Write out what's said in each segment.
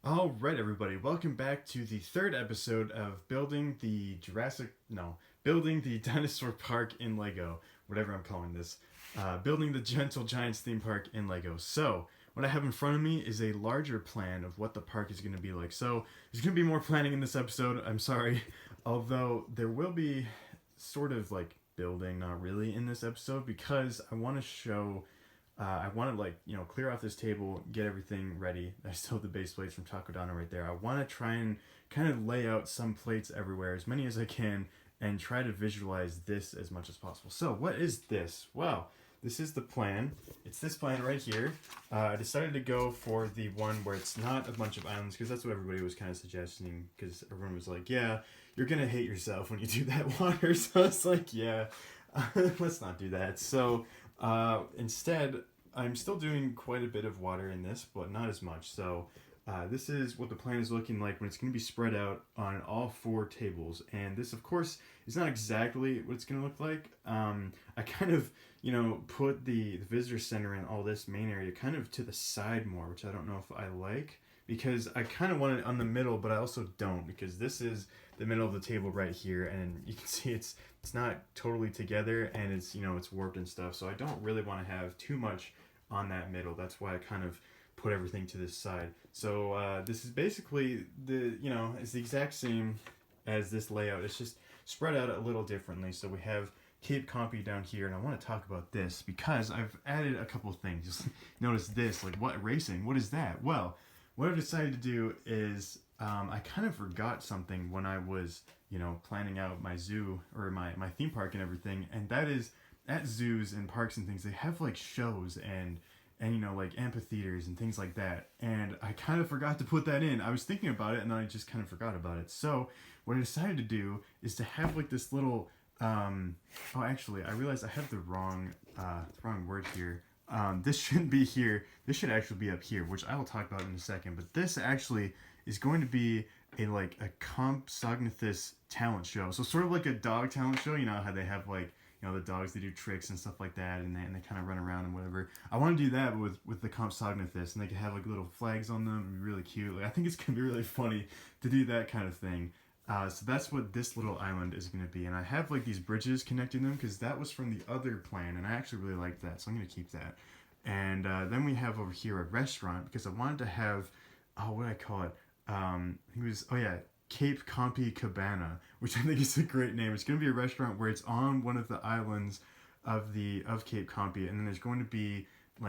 All right, everybody, welcome back to the third episode of building the Dinosaur Park in Lego, whatever I'm calling this. Building the Gentle Giants theme park in Lego. So, what I have in front of me is a larger plan of what the park is going to be like. So, there's going to be more planning in this episode, I'm sorry. Although, there will be sort of like building, not really, in this episode because I want to show I want to clear off this table, get everything ready. I still have the base plates from Taco Donna right there. I want to try and kind of lay out some plates everywhere, as many as I can, and try to visualize this as much as possible. So what is this? Well, this is the plan. It's this plan right here. I decided to go for the one where it's not a bunch of islands because that's what everybody was kind of suggesting. Because everyone was like, "Yeah, you're gonna hate yourself when you do that water." So it's like, yeah, let's not do that. So instead, I'm still doing quite a bit of water in this, but not as much. So this is what the plan is looking like when it's going to be spread out on all four tables. And this, of course, is not exactly what it's going to look like. I kind of, put the visitor center and all this main area kind of to the side more, which I don't know if I like. Because I kind of want it on the middle, but I also don't because this is the middle of the table right here, and you can see it's not totally together, and it's warped and stuff. So I don't really want to have too much on that middle. That's why I kind of put everything to this side. So this is basically it's the exact same as this layout. It's just spread out a little differently. So we have Cape Compy down here, and I want to talk about this because I've added a couple things. Just notice this, like what racing? What is that? Well, what I've decided to do is I kind of forgot something when I was planning out my zoo or my theme park and everything, and that is at zoos and parks and things they have like shows and like amphitheaters and things like that, and I kind of forgot to put that in. I was thinking about it and then I just kind of forgot about it. So what I decided to do is to have like this little oh, actually I realized I have the wrong word here. This shouldn't be here. This should actually be up here, which I will talk about in a second. But this actually is going to be a compsognathus talent show. So sort of like a dog talent show. You know how they have the dogs, they do tricks and stuff like that, and they kind of run around and whatever. I want to do that with the compsognathus, and they can have like little flags on them. It'd be really cute. Like, I think it's gonna be really funny to do that kind of thing. So that's what this little island is going to be, and I have like these bridges connecting them because that was from the other plan, and I actually really liked that, so I'm going to keep that. And then we have over here a restaurant because I wanted to have, oh, what do I call it? Oh yeah, Cape Compy Cabana, which I think is a great name. It's going to be a restaurant where it's on one of the islands of Cape Compy, and then there's going to be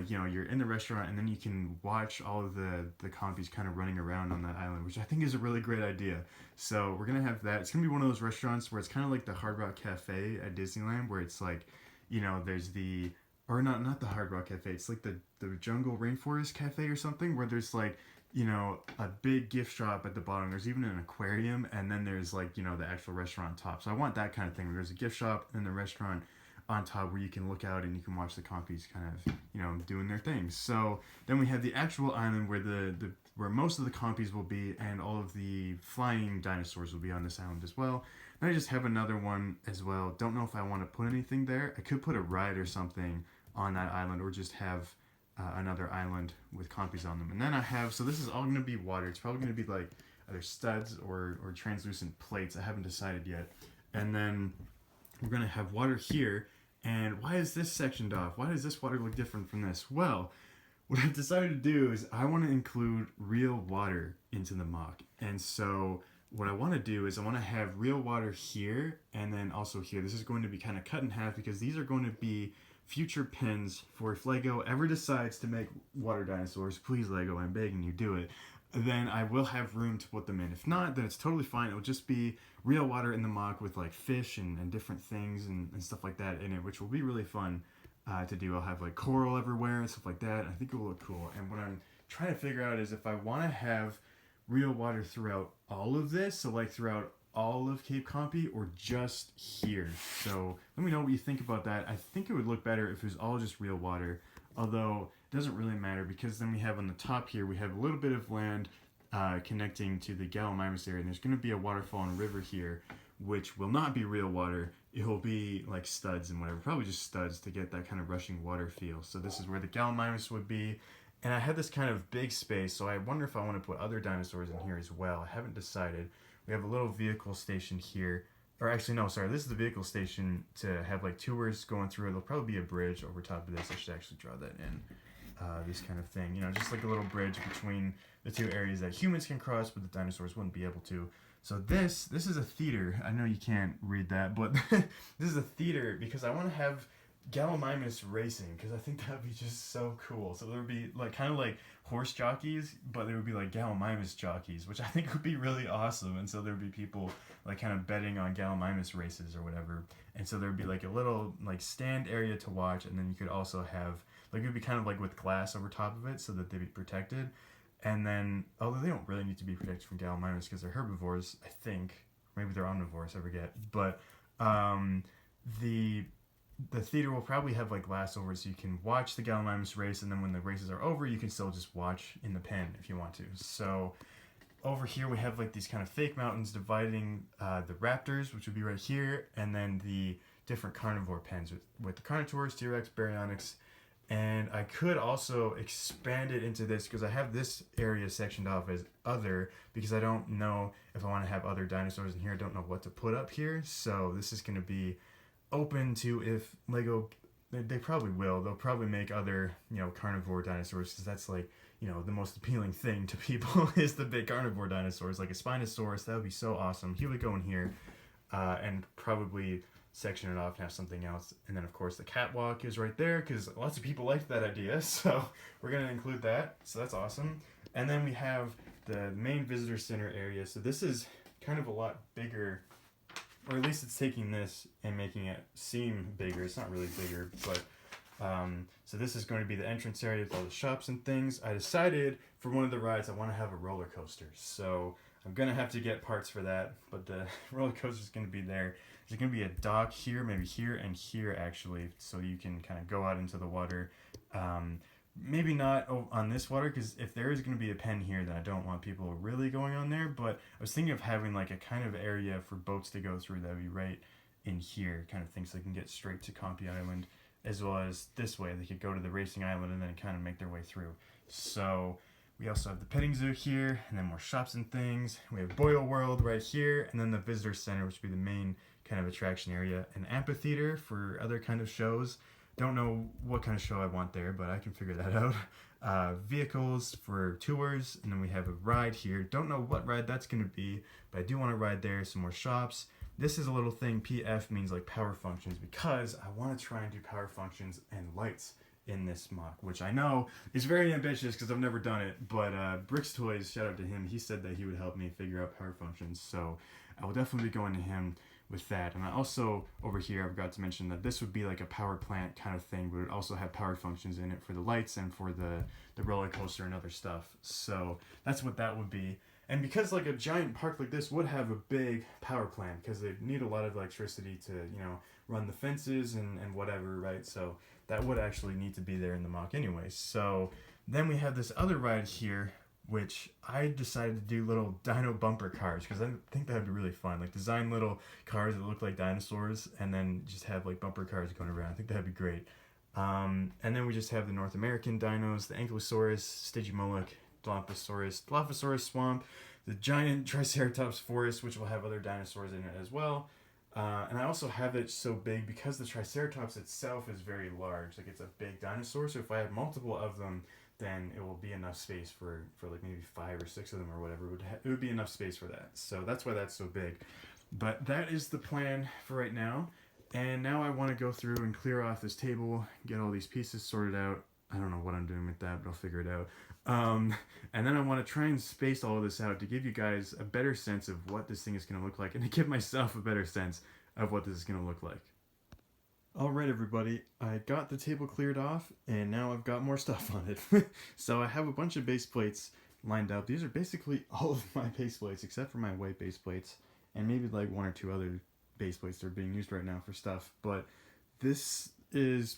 you're in the restaurant and then you can watch all of the compies kind of running around on that island, which I think is a really great idea. So we're gonna have that. It's gonna be one of those restaurants where it's kind of like the Hard Rock Cafe at Disneyland, where it's like, there's the or not the Hard Rock Cafe. It's like the Jungle Rainforest Cafe or something, where there's a big gift shop at the bottom. There's even an aquarium, and then there's the actual restaurant on top. So I want that kind of thing where there's a gift shop and the restaurant on top where you can look out and you can watch the compies kind of doing their things. So then we have the actual island where the where most of the compies will be, and all of the flying dinosaurs will be on this island as well. Then I just have another one as well. Don't know if I want to put anything there. I could put a ride or something on that island, or just have another island with compies on them. And then I have, so this is all going to be water. It's probably going to be like either studs or translucent plates. I haven't decided yet. And then we're going to have water here. And why is this sectioned off? Why does this water look different from this? Well, what I've decided to do is I want to include real water into the mock. And so what I want to do is I want to have real water here and then also here. This is going to be kind of cut in half because these are going to be future pins for if Lego ever decides to make water dinosaurs. Please, Lego, I'm begging you, do it. Then I will have room to put them in. If not, then it's totally fine. It'll just be real water in the mock with like fish and different things and stuff like that in it, which will be really fun to do. I'll have like coral everywhere and stuff like that. I think it will look cool. And what I'm trying to figure out is if I want to have real water throughout all of this, so like throughout all of Cape Compy, or just here. So let me know what you think about that. I think it would look better if it was all just real water, although it doesn't really matter because then we have on the top here, we have a little bit of land connecting to the Gallimimus area, and there's going to be a waterfall and river here, which will not be real water. It will be like studs and whatever, probably just studs to get that kind of rushing water feel. So this is where the Gallimimus would be, And I had this kind of big space, so I wonder if I want to put other dinosaurs in here as well. I haven't decided. We have a little vehicle station here. Or actually, no, sorry. This is the vehicle station to have like tours going through. There'll probably be a bridge over top of this. I should actually draw that in. This kind of thing. You know, just like a little bridge between the two areas that humans can cross, but the dinosaurs wouldn't be able to. So this is a theater. I know you can't read that, but this is a theater because I want to have Gallimimus racing because I think that would be just so cool. So there would be like kind of like horse jockeys, but there would be like Gallimimus jockeys, which I think would be really awesome. And so there would be people like kind of betting on Gallimimus races or whatever. And so there would be like a little like stand area to watch, and then you could also have like it would be kind of like with glass over top of it so that they'd be protected. And then, although they don't really need to be protected from Gallimimus because they're herbivores, I think. Maybe they're omnivores, I forget. But the theater will probably have like glass over it so you can watch the Gallimimus race, and then when the races are over, you can still just watch in the pen if you want to. So over here we have like these kind of fake mountains dividing the raptors, which would be right here, and then the different carnivore pens with the Carnotaurs, T-Rex, Baryonyx. And I could also expand it into this because I have this area sectioned off as other because I don't know if I want to have other dinosaurs in here. I don't know what to put up here. So this is going to be open to if Lego, they probably will. They'll probably make other, carnivore dinosaurs because that's like, the most appealing thing to people is the big carnivore dinosaurs. Like a Spinosaurus, that would be so awesome. He would go in here and probably section it off and have something else. And then of course the catwalk is right there because lots of people liked that idea, so we're going to include that, so that's awesome. And then we have the main visitor center area. So this is kind of a lot bigger, or at least it's taking this and making it seem bigger. It's not really bigger, but so this is going to be the entrance area with all the shops and things. I decided for one of the rides I want to have a roller coaster, so I'm going to have to get parts for that, but the roller coaster is going to be there. There's going to be a dock here, maybe here and here actually, so you can kind of go out into the water. Maybe not on this water, because if there is going to be a pen here, then I don't want people really going on there, but I was thinking of having like a kind of area for boats to go through that would be right in here kind of thing, so they can get straight to Compy Island, as well as this way they could go to the racing island and then kind of make their way through. So we also have the petting zoo here, and then more shops and things. We have Boyle World right here, and then the visitor center, which would be the main kind of attraction area. An amphitheater for other kind of shows. Don't know what kind of show I want there, but I can figure that out. Vehicles for tours, and then we have a ride here. Don't know what ride that's going to be, but I do want to ride there. Some more shops. This is a little thing, PF means like power functions, because I want to try and do power functions and lights in this mock, which I know is very ambitious because I've never done it, but Bricks Toys, shout out to him, he said that he would help me figure out power functions, so I will definitely be going to him with that. And I also, over here, I forgot to mention that this would be like a power plant kind of thing, but it would also have power functions in it for the lights and for the roller coaster and other stuff, so that's what that would be. And because like a giant park like this would have a big power plant, because they need a lot of electricity to, run the fences and whatever, right? So that would actually need to be there in the mock anyway. So then we have this other ride here, which I decided to do little dino bumper cars, because I think that would be really fun. Like design little cars that look like dinosaurs and then just have like bumper cars going around. I think that'd be great. And then we just have the North American dinos, the Ankylosaurus, Stygimoloch, Dilophosaurus swamp, the giant Triceratops forest, which will have other dinosaurs in it as well. And I also have it so big because the Triceratops itself is very large. Like it's a big dinosaur, so if I have multiple of them, then it will be enough space for like maybe 5 or 6 of them or whatever. It would be enough space for that. So that's why that's so big. But that is the plan for right now. And now I want to go through and clear off this table, get all these pieces sorted out. I don't know what I'm doing with that, but I'll figure it out. And then I want to try and space all of this out to give you guys a better sense of what this thing is going to look like, and to give myself a better sense of what this is going to look like. Alright everybody, I got the table cleared off, and now I've got more stuff on it. So I have a bunch of base plates lined up. These are basically all of my base plates, except for my white base plates, and maybe like 1 or 2 other base plates that are being used right now for stuff. But this is,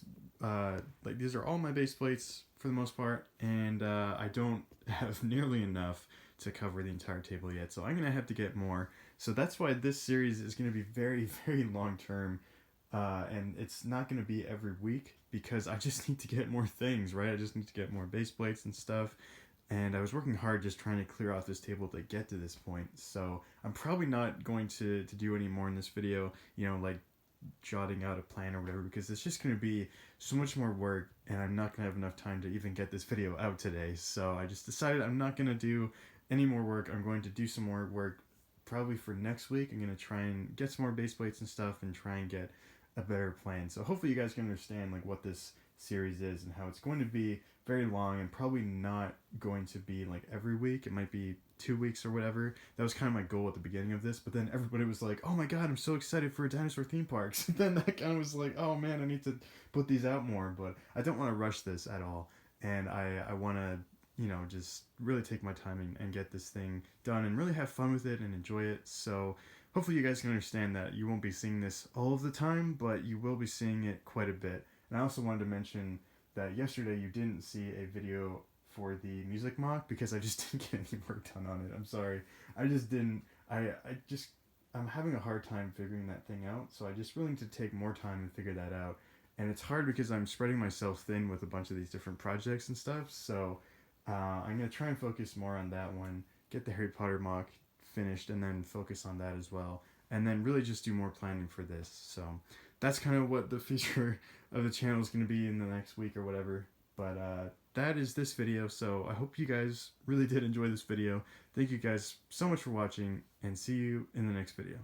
these are all my base plates for the most part, and I don't have nearly enough to cover the entire table yet, so I'm going to have to get more. So that's why this series is going to be very, very long term. And it's not going to be every week. because I just need to get more things, right? I just need to get more base plates and stuff. And I was working hard just trying to clear off this table to get to this point. So I'm probably not going to do any more in this video, like jotting out a plan or whatever, because it's just going to be so much more work and I'm not going to have enough time to even get this video out today. So I just decided I'm not going to do any more work. I'm going to do some more work probably for next week. I'm going to try and get some more base plates and stuff and try and get a better plan. So hopefully you guys can understand like what this series is and how it's going to be very long and probably not going to be like every week. It might be 2 weeks or whatever. That was kind of my goal at the beginning of this, but then everybody was like, oh my god, I'm so excited for dinosaur theme parks. Then that kind of was like, oh man, I need to put these out more, but I don't want to rush this at all. And I want to just really take my time and get this thing done and really have fun with it and enjoy it. So hopefully you guys can understand that you won't be seeing this all of the time, but you will be seeing it quite a bit. And I also wanted to mention that yesterday you didn't see a video for the music mock because I just didn't get any work done on it. I'm sorry. I just didn't. I'm having a hard time figuring that thing out, so I just really need to take more time and figure that out. And it's hard because I'm spreading myself thin with a bunch of these different projects and stuff, so I'm going to try and focus more on that one, get the Harry Potter mock finished, and then focus on that as well. And then really just do more planning for this. So that's kind of what the future of the channel is going to be in the next week or whatever. But that is this video. So I hope you guys really did enjoy this video. Thank you guys so much for watching, and see you in the next video.